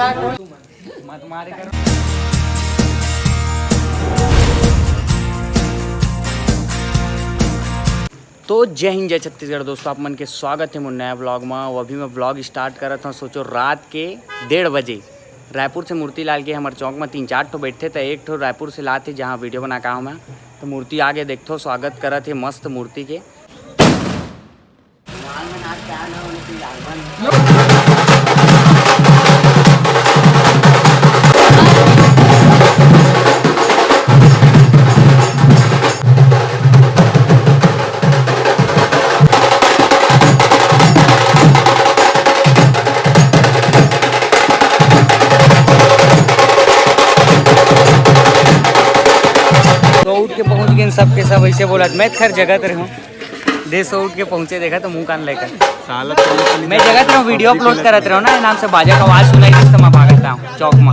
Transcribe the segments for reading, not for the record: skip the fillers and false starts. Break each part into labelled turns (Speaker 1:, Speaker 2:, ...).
Speaker 1: मत मारे करो। तो जय हिंद जय छत्तीसगढ़ दोस्तों, आप मन के स्वागत है मोर नया ब्लॉग में। वो अभी मैं ब्लॉग स्टार्ट कर रहा था, सोचो रात के 1:30 बजे रायपुर से मूर्ति लाल के हमारे चौक में 3-4 ठो बैठे थे। एक ठो रायपुर से लाते जहाँ वीडियो बना का हूँ मैं, तो मूर्ति आगे देखो स्वागत करा थे मस्त मूर्ति के। तो उठ के पहुंच गए सबके सब ऐसे बोला। मैं खैर जगत रहा हूँ, देश उठ के पहुंचे, देखा तो मुंह कान लेकर मैं जगत रहा हूँ, वीडियो अपलोड करत रहा हूँ ना, नाम से बाजा का आवाज़ सुनाई तो मैं भागता हूँ चौक में।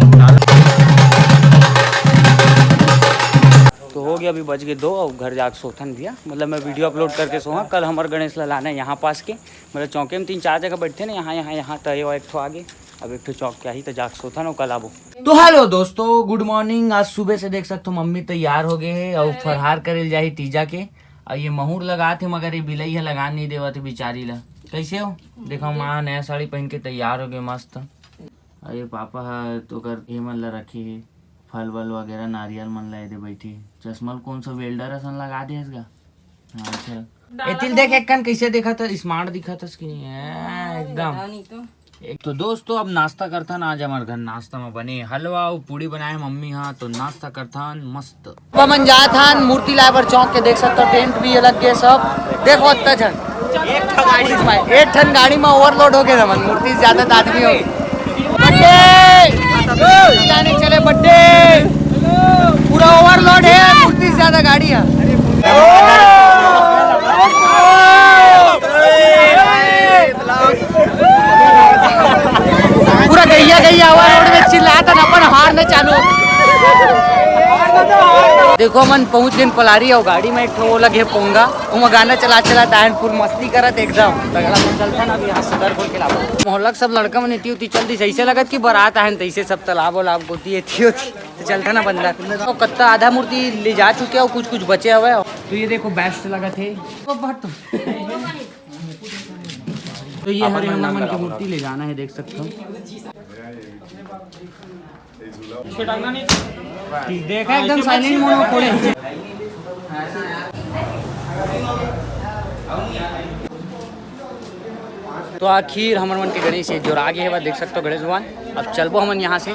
Speaker 1: तो हो गया, अभी बज गए 2 और घर जाकर सोथन दिया। मतलब मैं वीडियो अपलोड करके सोहा। कल हमारे गणेश लाना है यहाँ पास के, मतलब चौके में 3-4 जगह बैठे ना, यहाँ तो एक ठो आगे, अब एक ठो चौक क्या ही तो जाकर सोथा ना, कल आबो। तो हेलो दोस्तों, गुड मॉर्निंग। आज सुबह से देख सकते हो मम्मी तैयार हो गए है और फरहार करे जाही तीजा के। और ये महूर लगा थे मगर ये बिलई है लगा नहीं देवा थे बेचारी ला। कैसे हो देखो, माँ नया साड़ी पहन के तैयार हो गए मस्त। और ये पापा है तो कर ये मन ला रखी है, फल वल वगैरह नारियल मन ला दे बैठी। चश्मा कौन सा वेल्डर असन लगा दे इसका। अच्छा एतिल देख एक कन कैसे देखा था, स्मार्ट दिखा था एकदम। तो दोस्तों अब नाश्ता करता ना, आज हमारे घर नाश्ता में बने हलवा और पूड़ी बनाए मम्मी। हाँ तो नाश्ता करता मस्त मन जा था मूर्ति लाइवर चौक के। देख सकते हो टेंट भी अलग है सब। देखो इतना जन एक ठन गाड़ी में ओवरलोड हो गया मन, मूर्ति से ज्यादा आदमी हो जाने चले। बर्थडे पूरा ओवरलोड है, मूर्ति से ज्यादा गाड़ी है। पूरा गैया हुआ रोड में चिल्लाता ना, अपन हार न चालू। देखो मन पहुंच गए पलारी और गाड़ी में एक ठो वो लगे पोंगा, वो गाना चला दाहन फुल मस्ती करत एकदम तगड़ा चलता ना। अभी यहाँ सदर खोल के लाभो मोहल्ला सब लड़का मन इतनी चलती ऐसे लगत कि बारात आए तैसे सब तालाब लाभ होती है तो चलता ना बंदा। तो कत्ता आधा मूर्ति ले जा चुके और कुछ बचे हुए। तो ये देखो बेस्ट लगा थे तो ये हरे हनुमान की मूर्ति ले जाना है, देख सकते हो। देखा एकदम साइलेंट मोड में खोले। तो आखिर हमारे मन के गणेश जो आगे है वह देख सकते हो गणेश भगवान। अब चलबो हमन यहाँ से।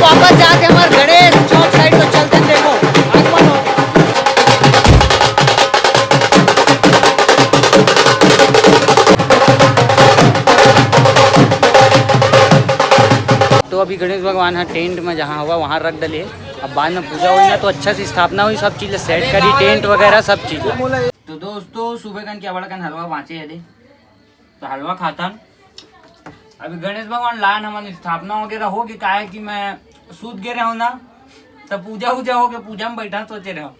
Speaker 1: वापस जाके हमारे गणेश चौक साइड को चलते देखो आगमन हो। तो अभी गणेश भगवान है टेंट में जहाँ हुआ वहाँ रख डले। अब बाद में पूजा हुई ना तो अच्छा से स्थापना हुई, सब चीज़ सेट करी, टेंट वगैरह सब चीज़। तो दोस्तों सुबह कन क्या बड़ा कन हलवा बाँचे है, तो हलवा खाता। अभी गणेश भगवान लान हमारी स्थापना वगैरह हो गई। क्या है कि मैं सूत गे रहा हूँ ना, तब पूजा हो गया, पूजा में बैठा सोचे रहो।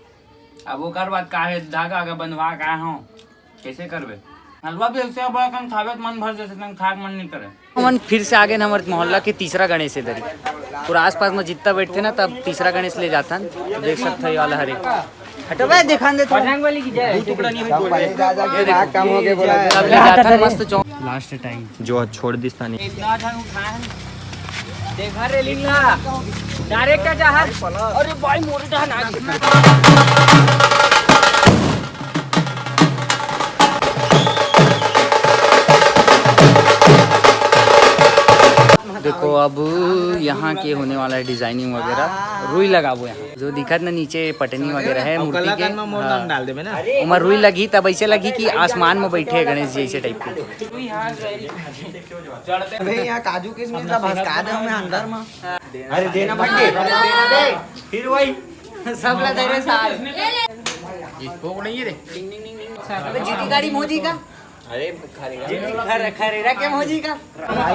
Speaker 1: अब वो कर बात का है धागा आगे बंधवा का हूँ, कैसे करबे। हलवा भी ऐसे बड़ा कम खावे मन भर जैसे खाए मन नहीं करे। मन फिर से आगे ना हमारे मोहल्ला के तीसरा गणेश है इधर, पूरा आसपास में जितना बैठते ना तब तीसरा गणेश ले जाता। तो देख सकते हो वाला हरे हटवा देखा दे वाली की जय टुकड़ा नहीं काम हो गया मस्त चौक लास्ट टाइम जो छोड़ दिस था नहीं इतना ठन उठाए हैं। देखा रे लीला डायरेक्ट का जहाज। अरे भाई मोरे डहन आ गया। देखो अब यहाँ के होने वाला है डिजाइनिंग वगैरह, रुई लगाबो यहाँ जो दिखत ना नीचे पटनी वगैरह है मूर्ति के। डाल देबे ना उमर रुई लगी तब ऐसे लगी कि आसमान में बैठे गणेश जी ऐसे टाइप के। यहाँ काजू किशमिश का भसका दे हमें अंदर में। अरे देना दे फिर वही सब ला दे रे साल इसको नहीं रे जीती गाड़ी मोजी का। अरे खरेरा के मोजी का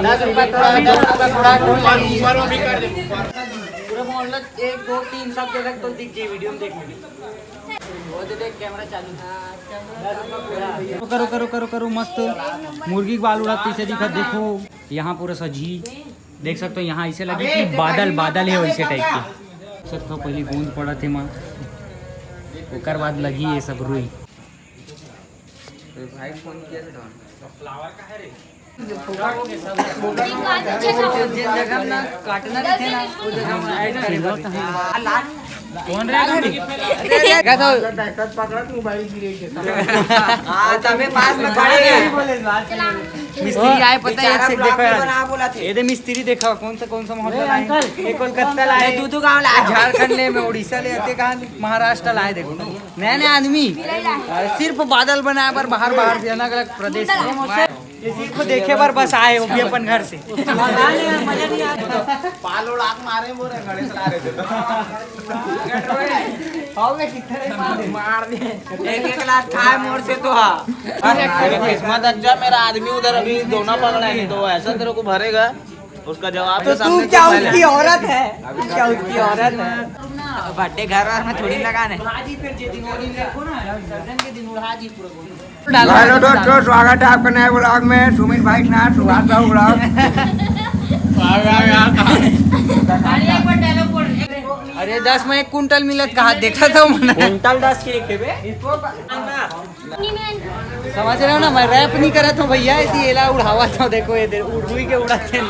Speaker 1: 10 रुपया थोड़ा मोहल्ला 1 2 3 सब जगह तो दिख गई, वीडियो में देख ली। वो देख कैमरा चालू। करो करो करो करो मस्त मुर्गी बाल उड़ाते से दिखा। देखो यहाँ पूरा सजी देख सकते हो, यहाँ ऐसे लगे कि बादल बादल है वैसे टाइप के। देख सकते हो पहले बूंद पड़ा थे माँ, ओकर बाद लगी ये सब रुई। भाई फोन किया फ्लावर का है रे जगह ना काटना थे ना वो जगह में ऐड करेगा। कौन रहेगा क्या तो दहशत पकड़ा मोबाइल गिरे के हां तबे पास में खड़े मिस्त्री आए पता है। एक से देखो ये दे मिस्त्री देखा कौन सा मोहल्ला लाए, एक कोलकाता लाए, दूधू गांव लाए, झारखंड ले में उड़ीसा ले आते, कहां महाराष्ट्र लाए। देखो नए नए आदमी सिर्फ बादल बनाए पर बाहर से अलग अलग प्रदेश इसी को देखे पर बस आए हो भी अपन घर से। मजा नहीं आता पाल उड़ाक मारे मोरे गणेश ला रहे थे तो हां मैं कितने मार दिए एक लाख खाए मोर से तो। हां किस्मत अच्छा मेरा आदमी उधर अभी दोनों पकड़ा है तो ऐसा तेरे को भरेगा उसका जवाब तो तू क्या उसकी औरत है, क्या उसकी औरत है बड्डे घर में थोड़ी लगाने हाजी। फिर जे दिन ओडी देखो ना सर्जन के दिन हाजी पूरा। हेलो दोस्तों, स्वागत है आपका नए ब्लॉग में। सुमित भाई के साथ सुभाष राव ब्लॉग। अरे 10 में 1 कुंटल मिलत कहा देखा था मैंने। कुंटल 10 के एक है बे समझ रहे हो ना, मैं रैप नहीं करा था भैया, इसी एला उड़ावा था। देखो ये रुई के उड़ाते हैं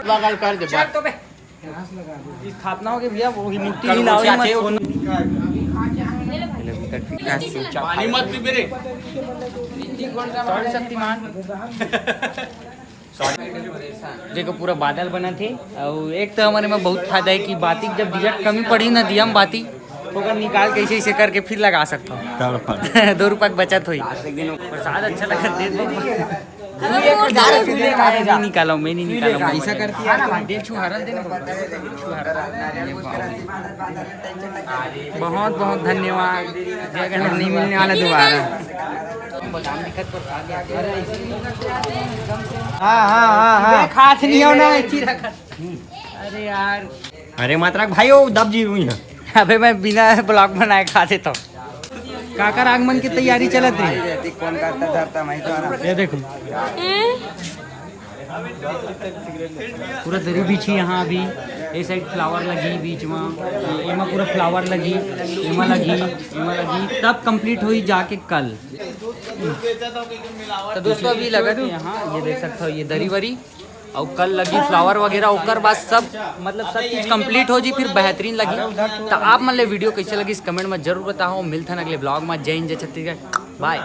Speaker 1: बगल कर दे स्थापना हो गई भैया। वो ही मूर्ति ही लाओ पानी मत पी मेरे सॉरी शक्तिमान। देखो पूरा बादल बना थे और एक तो हमारे में बहुत फायदा है कि बाती जब दिया कमी पड़ी ना दिया हम बाती होकर निकाल के ऐसे करके फिर लगा सकता हूँ। 2 रुपये की बचत हुई। प्रसाद अच्छा लगा दे निकालो मैं नहीं निकालो ऐसा करती है बहुत बहुत धन्यवाद। जगह नहीं मिलने वाला दोबारा। हाँ खास नहीं हो ना। अरे यार
Speaker 2: अरे मात्रा भाई वो दब जी हुई है।
Speaker 1: अबे मैं बिना ब्लॉग बनाए खा देता हूँ। काकर आगमन की तैयारी चलत रही। कौन करता धरता मैं तो ये देखो पूरा दरी बिछी यहाँ अभी। ये साइड फ्लावर लगी बीच में, एमा पूरा फ्लावर लगी, एमा लगी तब कंप्लीट हुई जाके कल। तो दोस्तों अभी लगा थी यहाँ ये देख सकते हो ये दरी वरी और कल लगी फ्लावर वगैरह ओकर बाद सब मतलब सब चीज़ कंप्लीट हो जी फिर बेहतरीन लगी। तो आप मतलब वीडियो कैसे लगी इस कमेंट में जरूर बताओ। मिलते हैं अगले ब्लॉग में। जय हिंद जय छत्तीसगढ़ बाय।